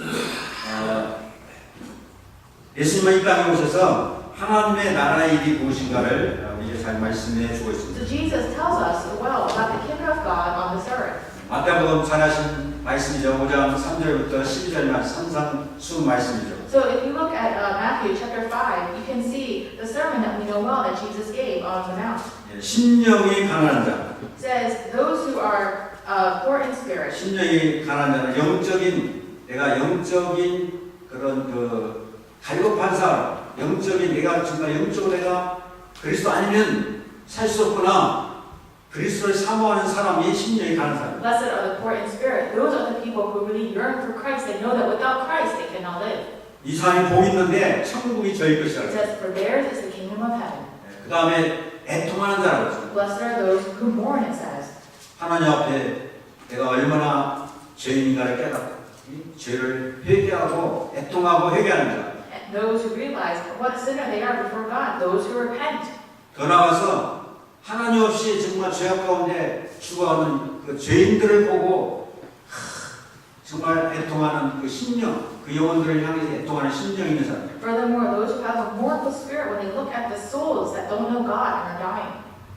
예수님은 이 땅에 오셔서 하나님의 나라의 일이 무엇인가를 우리에게 잘 말씀해 주고 있습니다. So Jesus tells us well about the kingdom of God on this earth. 마태복음 잘 하신 말씀이죠. 5장 3절부터 12절만 산상수훈 말씀이죠. So if you look at Matthew chapter 5, you can see the sermon that we know well that Jesus gave on the mount. 심령이 가난한 자. It says those who are poor in spirit. 심령이 가난한 자는 내가 영적인 그런 그 갈급한 사람, 영적인 내가 정말 영적으로 내가 그리스도 아니면 살 수 없구나. 그리스도를 사모하는 사람이 심령이 가난한 사람. Blessed are the poor in spirit. Those are the people who really yearn for Christ. They know that without Christ they cannot live. 이 사람이 복 있는데 천국이 저희 것이라. It says for theirs is the kingdom of heaven. 그 다음에 애통하는 자라고 했습니다. Blessed are those who mourn, it says. 하나님 앞에 내가 얼마나 죄인인가를 깨닫고 이 죄를 회개하고 애통하고 회개하는 자. And those who realize what a sinner they are before God. Those who repent. 더 나아가서 하나님 없이 정말 죄악 가운데 죽어가는 그 죄인들을 보고 정말 애통하는 그 심령, 그 영혼들을 향해서 애통하는 심령이 있는 사람. Furthermore, those who have a mournful spirit when they look at the souls that don't know God and are dying.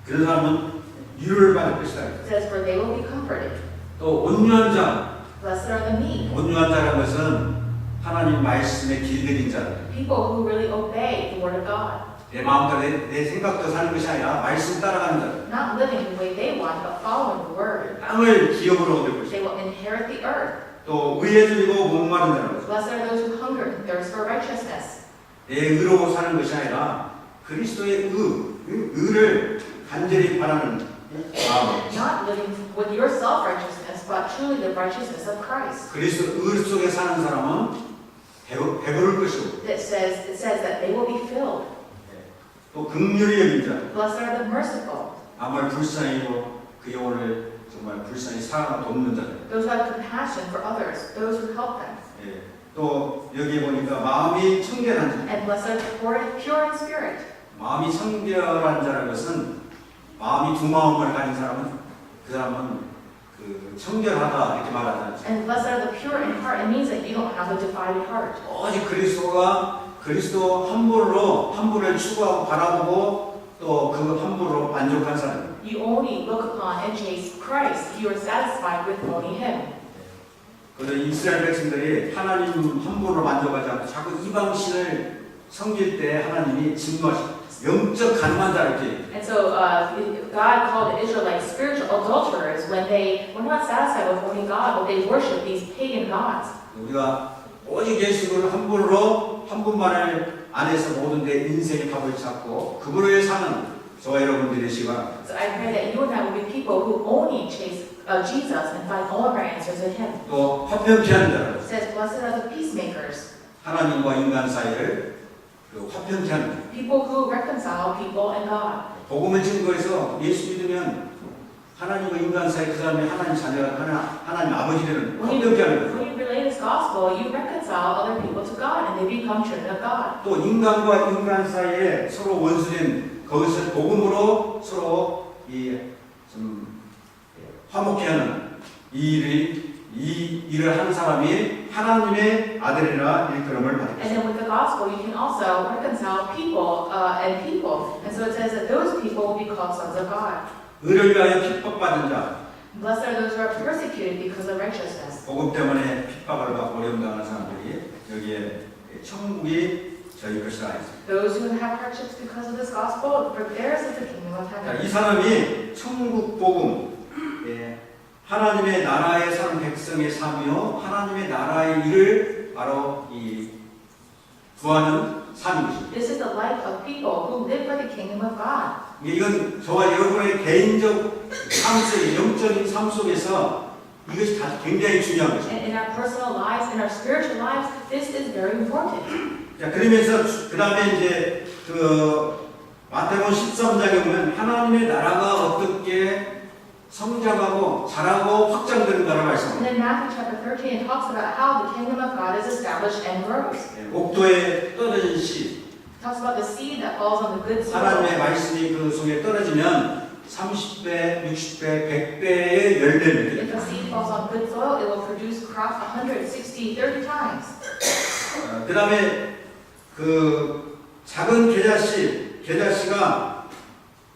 그런 사람은 위로를 받을 것이다. It says for they will be comforted. 또 온유한 자, Blessed are the meek. 온유한 자라는 것은 하나님 말씀에 길들인 자. People who really obey the word of God. 내 마음대로 내 생각도 사는 것이 아니라 말씀 따라가는 자. Not living the way they want, but following the word. 땅을 기업으로 얻을 것이다. They will inherit the earth. 또 의에 들리고 목마른 자라는 것이다. Blessed are those who hunger and thirst for righteousness. 내 의로 사는 것이 아니라 그리스도의 의를 간절히 바라는 마음. Not living with your self-righteousness, but truly the righteousness of Christ. 그리스도 의 속에 사는 사람은 배부를 것이고 It says that they will be filled. 또 긍휼히 여긴 자. Blessed are the merciful. 남을 불쌍히고 그 영혼을 정말 불쌍히 사랑하고 돕는 자들. Those who have compassion for others, those who help them. 예. 또 여기에 보니까 마음이 청결한 자. And blessed are the pure in spirit. 마음이 청결한 자라는 것은 마음이 두 마음을 가진 사람은 그 사람은 그 청결하다 이렇게 말하지 않죠. And blessed are the pure in heart. It means that you don't have a divided heart. 오직 그리스도 한 분을 추구하고 바라보고 또 그 한 분으로 만족한 사람. You only look upon and chase Christ. You are satisfied with only Him. 그런데 이스라엘 백성들이 하나님 한 분으로 만족하지 않고 자꾸 이방신을 섬길 때 하나님이 진노하시고 영적 가늠한 자 이렇게. And so God called the Israelites spiritual adulterers when they were not satisfied with only God, but they worshiped these pagan gods. 우리가 오직 예수를 한 분으로 한 분만을 안에서 모든 데 인생의 답을 찾고 그분을 위해 사는 저와 여러분들이 되시기 바랍니다. So I pray that you and I will be people who only chase Jesus and find all of our answers in Him. 또 화평케 하는 자들. It says, blessed are the peacemakers. 하나님과 인간 사이를 화평케 하는 자. People who reconcile people and God. 복음을 증거해서 예수 믿으면 하나님과 인간 사이 그 사람이 하나님 자녀가 하나님 아버지 되는 완벽히 하는 거예요. When you relay this gospel, you reconcile other people to God and they become children of God. 또 인간과 인간 사이에 서로 원수된 거기서 복음으로 서로 좀 화목케 하는 이 일을 하는 사람이 하나님의 아들이라 일컬음을 받게 And 됩니다. then with the gospel, you can also reconcile people and people. And so it says that those people will be called sons of God. 의를 위하여 핍박받은 자, Blessed are those who are persecuted because of righteousness. 복음 때문에 핍박을 받고 어려움 당하는 사람들이 여기에 천국이 저희 것이라 했습니다. Those who have hardships because of this gospel, for theirs is the kingdom of 자, heaven. 이 사람이 천국 복음, 하나님의 나라에 사는 백성의 삶이요, 하나님의 나라의 일을 바로 구하는 삶인 것입니다. This is the life of people who live for the kingdom of God. 이건 저와 여러분의 개인적 삶 속에, 영적인 삶 속에서 이것이 다 굉장히 중요한 것입니다. And in our personal lives, in our spiritual lives, this is very important. 자, 그러면서 그 다음에 이제 마태복음 13장에 보면 하나님의 나라가 어떻게 성장하고 자라고 확장되는가를 And 말씀합니다. then Matthew chapter 13 it talks about how the kingdom of God is established and grows. 옥토에 떨어진 씨, It talks about the seed that falls on the good soil. 하나님의 말씀이 그 속에 떨어지면 30배, 60배, 100배의 열매를 If 맺게 a seed falls on good soil, it will produce crop 160, 30 times. 그 다음에 그 작은 겨자씨가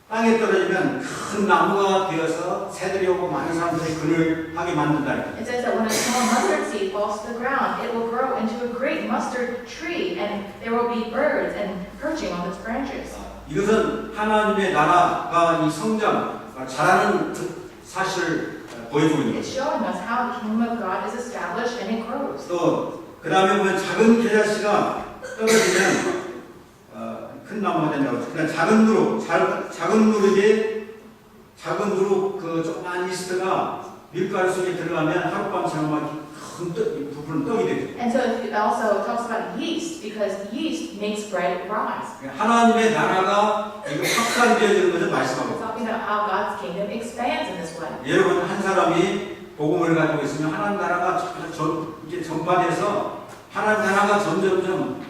땅에 떨어지면 큰 나무가 되어서 새들이 오고 많은 사람들이 그늘 하게 만든다. It says that when a small mustard seed falls to the ground, it will grow into a great mustard tree, and there will be birds and perching on its branches. 이것은 하나님의 나라가 이 성장, 자라는 사실을 보여주고 있는 It's 거죠. showing us how the kingdom of God is established and it grows. 또 그 다음에 보면 작은 겨자씨가 떨어지면 큰 나무가 된다고 했죠. 그냥 작은 누룩 그 조그만 이스트가 밀가루 속에 들어가면 하룻밤처럼 큰 부풀은 떡이 되죠. And so it also talks about yeast, because yeast makes bread rise. 하나님의 나라가 확산되어지는 것을 말씀하고 It's talking about how God's kingdom expands in this way. 여러분 한 사람이 복음을 가지고 있으면 하나님 나라가 이렇게 전파돼서 하나님 나라가 점점점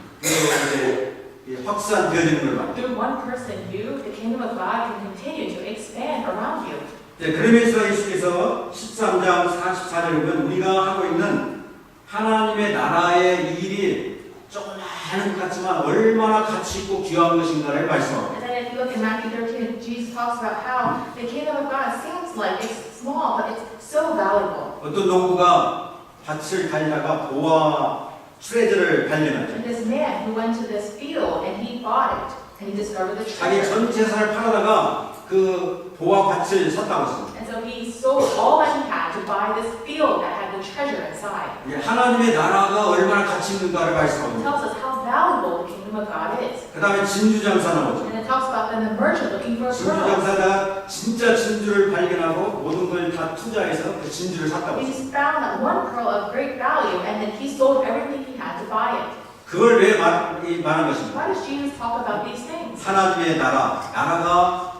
확산되어지는 걸 말합니다. Through one person, the kingdom of God can continue to expand around you. 그러면서 예수께서 13장 44절에 보면 우리가 하고 있는 하나님의 나라의 일이 조그마한 것 같지만 얼마나 가치 있고 귀한 것인가를 말씀합니다. And then if you look in Matthew 13, Jesus talks about how the kingdom of God seems like it's small, but it's so valuable. 어떤 농부가 밭을 달다가 보화 트레저를 발견하죠. And this man who went to this field and he bought it, and he discovered the 자기 treasure. 전 재산을 팔아다가 그 보화 밭을 샀다고 했습니다. And so he sold all that he had to buy this field that had the treasure inside. 하나님의 나라가 얼마나 가치 있는가를 It 말씀합니다. tells us how valuable the kingdom of God is. 그 다음에 진주장사 나오죠. And it talks about then the merchant looking for a pearl. 진주장사가 진짜 진주를 발견하고 모든 걸 다 투자해서 그 진주를 샀다고 He 했습니다. found that one pearl of great value, and then he sold everything he had to buy it. 그걸 왜 말한 것입니까? Why does Jesus talk about these things? 하나님의 나라가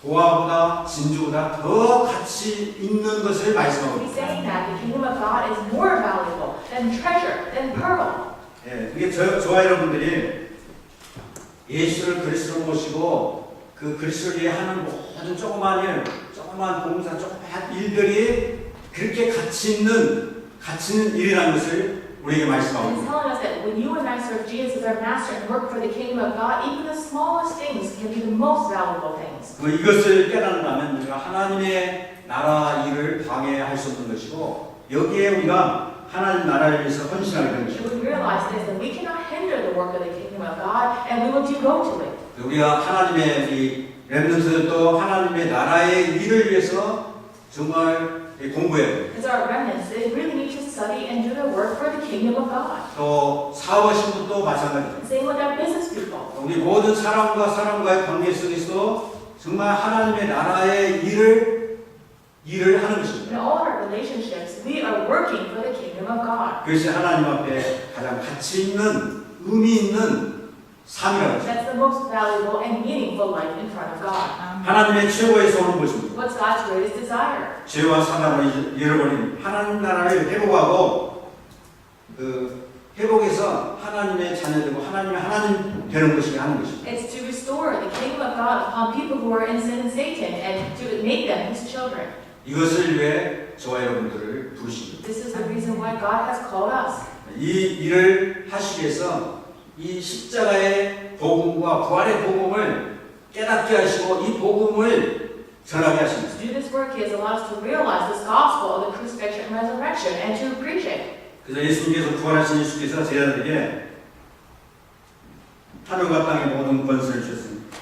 보화보다 진주보다 더 가치 있는 것을 말씀하고 He's 있습니다. saying that the kingdom of God is more valuable than treasure, than pearl. 그게 저와 여러분들이 예수를 그리스도로 모시고 그 그리스도를 위해 하는 모든 조그만 일, 조그만 봉사, 조그만 일들이 그렇게 가치 있는 일이라는 것을 우리에게 말씀하고 And he's 있습니다. telling us that when you and I serve Jesus as our master and work for the kingdom of God, even the smallest things can be the most valuable things. 이것을 깨닫는다면 우리가 하나님의 나라 일을 방해할 수 없는 것이고 여기에 우리가 하나님 나라를 위해서 헌신하게 되는 것입니다. If we realize this, then we cannot hinder the work of the kingdom of God, and we will devote to it. 우리가 하나님의 이 렘넌트들도 하나님의 나라의 일을 위해서 정말 공부해야 돼요. As our remnants, they really need to study and do their work for the kingdom of God. 또 사업하신 분도 마찬가지입니다. Same with our business people. 우리 모든 사람과 사람과의 관계 속에서도 정말 하나님의 나라의 일을 하는 In 것입니다. all our relationships, we are working for the kingdom of God. 그것이 하나님 앞에 가장 가치 있는 의미 있는 삶이라고 했어요. That's the most valuable and meaningful life in front of God. 하나님의 최고의 소원은 무엇입니까? What's God's greatest desire? 죄와 사단을 잃어버린 하나님 나라를 회복하고 그 회복해서 하나님의 자녀되고 하나님 되는 것이 하는 것입니다. It's to restore the kingdom of God upon people who are in sin and Satan and to make them His children. 이것을 위해 저와 여러분들을 부르십니다. This is the reason why God has called us. 이 일을 하시기 위해서 이 십자가의 복음과 부활의 복음을 깨닫게 하시고 이 복음을 전하게 하십니다. To do this work, He has allowed us to realize this gospel of the crucifixion and resurrection and to preach it. 그래서 예수님께서 부활하신 예수께서 제자들에게 하늘과 땅의 모든 권세를 주셨습니다.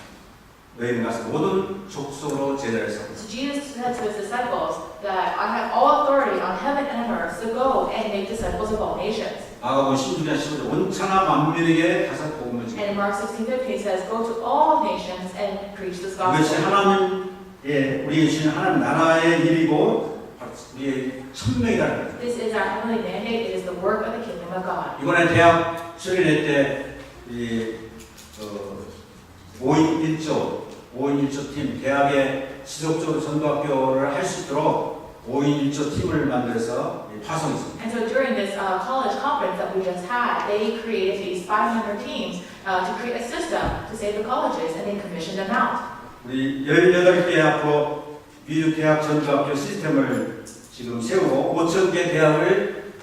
너희는 가서 모든 족속으로 제자를 삼으라. So Jesus said to His disciples that I have all authority on heaven and on earth, so go and make disciples of all nations. 마가복음 16장 15절 온 천하 만민에게 가서 복음을 전하라. And in Mark 16:15 it says, go to all nations and preach this 이것이 gospel. 하나님의 우리의 주신 하나님 나라의 일이고 우리의 천명이라는 거죠. This is our heavenly mandate. It is the work of the kingdom of God. 이번에 대학 수련회 때 5인 1조 팀 대학에 지속적으로 전도학교를 할 수 있도록 5인 1조 팀을 만들어서 파송했습니다. And so during this college conference that we just had, they created these 500 teams to create a system to save the colleges, and they commissioned them out. 우리 18개 앞으로 미주 대학 전도학교 시스템을 지금 세우고 5,000개 대학을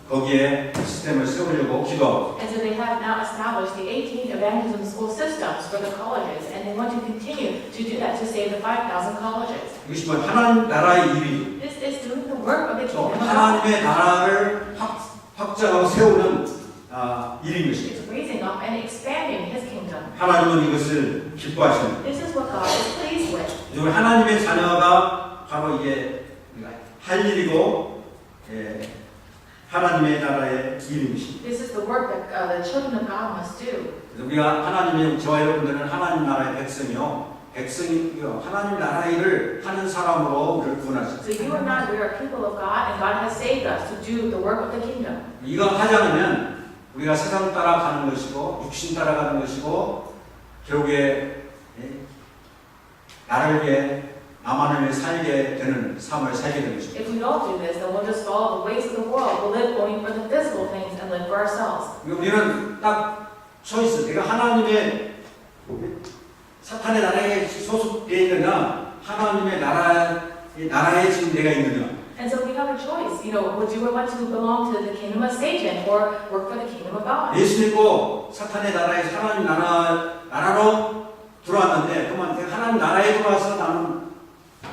거기에 시스템을 세우려고 기도하고 And so they have now established the 18 evangelism school systems for the colleges, and they want to continue to do that to save the 5,000 colleges. 이것이 뭐 하나님 나라의 일이죠. This is doing the work of the 또 kingdom of God. 하나님의 나라를 확장하고 세우는 일인 것입니다. It's raising up and expanding His kingdom. 하나님은 이것을 기뻐하십니다. This is what God is pleased with. 우리 하나님의 자녀가 바로 이게 우리가 할 일이고 하나님의 나라의 일인 것입니다. This is the work that the children of God must do. 그래서 우리가 하나님의 저와 여러분들은 하나님 나라의 백성이요. 백성이요. 하나님 나라 일을 하는 사람으로 우리를 구원하셨습니다. So you and I, we are people of God, and God has saved us to do the work of the kingdom. 이거 하지 않으면 우리가 세상 따라가는 것이고 육신 따라가는 것이고 결국에 나를 위해 나만을 위해 살게 되는 삶을 살게 되는 것입니다. If we don't do this, then we'll just follow the ways of the world. We'll live only for the physical things and live for ourselves. 우리는 딱 초이스. 내가 하나님의 사탄의 나라에 소속되어 있느냐, 하나님의 나라에 지금 내가 있느냐. And so we have a choice. You know, would you want to belong to the kingdom of Satan or work for the kingdom of God? 예수 믿고 사탄의 나라에서 하나님 나라로 들어왔는데, 그러면 내가 하나님 나라에 들어와서 나는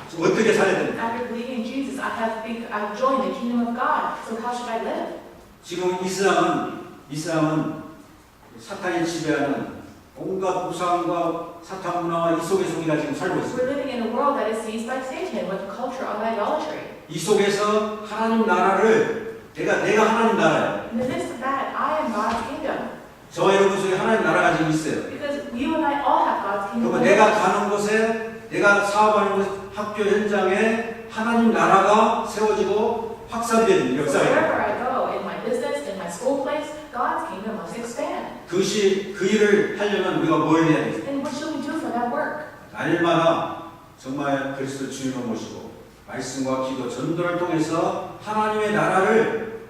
지금 어떻게 살아야 됩니까? After believing in Jesus, I've joined the kingdom of God. So how should I live? 지금 이슬람은 사탄이 지배하는 온갖 우상과 사탄 문화와 이 속에서 우리가 지금 살고 있습니다. We're living in a world that is seized by Satan with the culture of idolatry. 이 속에서 하나님 나라를 내가 하나님 나라예요. In the midst of that, I am God's kingdom. 저와 여러분 속에 하나님 나라가 지금 있어요. Because you and I all have God's kingdom. 그러면 내가 가는 곳에, 내가 사업하는 곳, 학교 현장에 하나님 나라가 세워지고 확산되는 So 역사예요. wherever I go, in my business, in my school place, God's kingdom must expand. 그것이 그 일을 하려면 우리가 뭘 해야 되겠어요? And what should we do for that work? 날마다 정말 그리스도 주님을 모시고 말씀과 기도, 전도를 통해서 하나님의 나라를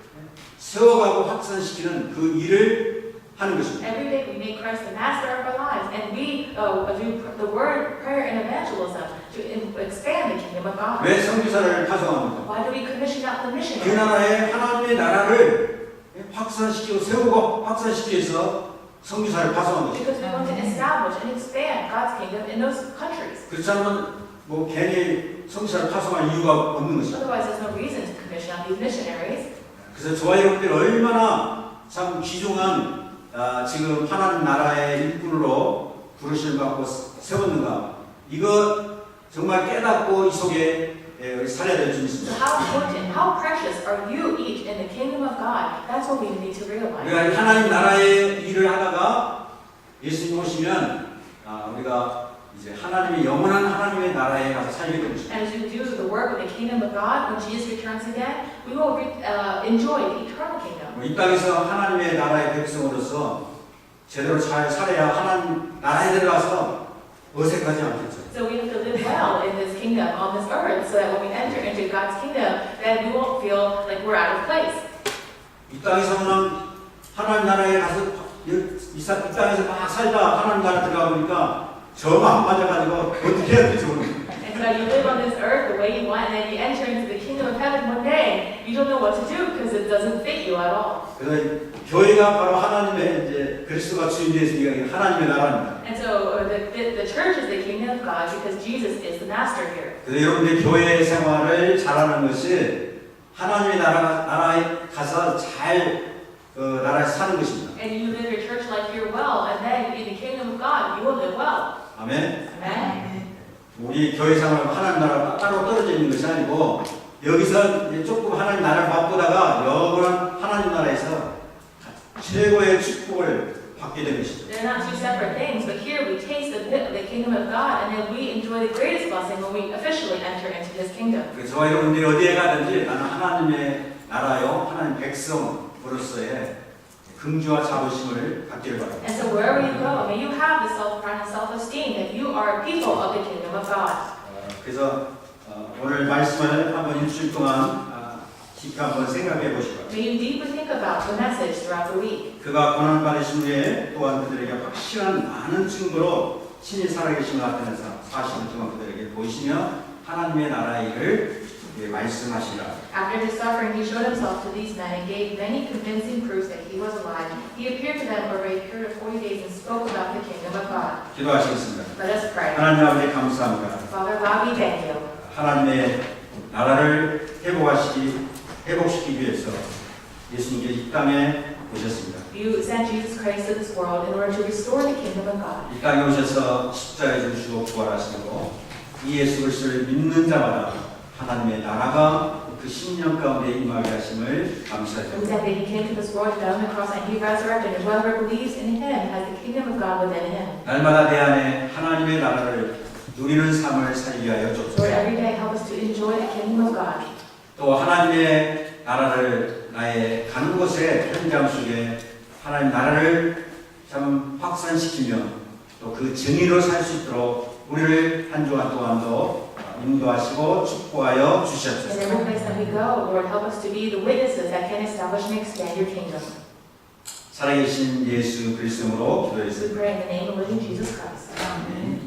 세워가고 확산시키는 그 일을 하는 것입니다. Every day we make Christ the master of our lives, and we do the word, prayer, and evangelism to expand the kingdom of God. 왜 선교사를 파송합니까? Why do we commission out the 그 missionaries? 나라에 하나님의 나라를 확산시키고 세우고 확산시키기 위해서 선교사를 파송한 것입니다. Because we want to establish and expand God's kingdom in those countries. 그렇지 않으면 뭐 괜히 선교사를 파송할 이유가 없는 것입니다. Otherwise, there's no reason to commission out these missionaries. 그래서 저와 여러분들이 얼마나 참 귀중한 지금 하나님 나라의 일꾼으로 부르심을 받고 세웠는가, 이거 정말 깨닫고 이 속에 살아야 될 줄 So 믿습니다. how important, how precious are you each in the kingdom of God? That's what we need to realize. 우리가 하나님 나라의 일을 하다가 예수님 오시면 우리가 이제 하나님의 영원한 하나님의 나라에 가서 살게 될 것입니다. And as we do the work of the kingdom of God, when Jesus returns again, we will enjoy the eternal kingdom. 이 땅에서 하나님의 나라의 백성으로서 제대로 잘 살아야 하나님 나라에 들어가서 어색하지 않겠죠. So we have to live well in this kingdom on this earth so that when we enter into God's kingdom, that we won't feel like we're out of place. 이 땅에서는 하나님 나라에 가서 이 땅에서 막 살다 하나님 나라 들어가 보니까 정 안 맞아가지고 어떻게 해야 될지 모르겠어요. And so you live on this earth the way you want, and then you enter into the kingdom of heaven one day, you don't know what to do because it doesn't fit you at all. 그래서 교회가 바로 하나님의 이제 그리스도가 주인 되었으니까 하나님의 나라입니다. And so the church is the kingdom of God because Jesus is the master here. 그래서 여러분들 교회 생활을 잘하는 것이 하나님의 나라에 가서 잘 나라에서 사는 것입니다. And you live your church life here well, and then in the kingdom of God, you will live well. 아멘. Amen. 우리 교회 생활은 하나님 나라가 따로 떨어져 있는 것이 아니고 여기서 이제 조금 하나님 나라를 맛보다가 영원한 하나님 나라에서 최고의 축복을 받게 된 것이죠. They're not two separate things, but here we taste the kingdom of God, and then we enjoy the greatest blessing when we officially enter into His kingdom. 그래서 저와 여러분들이 어디에 가든지 나는 하나님의 나라요, 하나님 백성으로서의 긍지와 자부심을 갖기를 바랍니다. And so wherever you go, may you have the self-pride and self-esteem that you are people of the kingdom of God. 그래서 오늘 말씀을 한번 일주일 동안 깊이 한번 생각해 보시고 May you deeply think about the message throughout the week. 그가 고난 받으신 후에 또한 그들에게 확실한 많은 증거로 신이 살아계심을 나타내서 40일 동안 그들에게 보이시며 하나님의 나라의 일을 말씀하시라. After his suffering, he showed himself to these men and gave many convincing proofs that he was alive. He appeared to them over a period of 40 days and spoke about the kingdom of God. 기도하시겠습니다. Let us pray. 하나님 아버지 감사합니다. Father God, we thank you. 하나님의 나라를 회복시키기 위해서 예수님께서 이 땅에 오셨습니다. You sent Jesus Christ to this world in order to restore the kingdom of God. 이 땅에 오셔서 십자가에 죽으시고 부활하시고 이 예수 그리스도를 믿는 자마다 하나님의 나라가 그 신령 가운데 임하게 하심을 We 감사드립니다. said that he came to this world, died on the cross, and he resurrected, and whoever believes in him has the kingdom of God within him. 날마다 내 안에 하나님의 나라를 누리는 삶을 살게 하여 Lord, 주옵소서. every day help us to enjoy the kingdom of God. 또 하나님의 나라를 나의 가는 곳의 현장 속에 하나님 나라를 참 확산시키며 또 그 증인으로 살 수 있도록 우리를 한 주간 동안도 인도하시고 축복하여 In 주시옵소서. every place that we go, Lord, help us to be the witnesses that can establish and expand your kingdom. 살아계신 예수 그리스도로 We 기도했습니다. pray in the name of living Jesus Christ. Amen.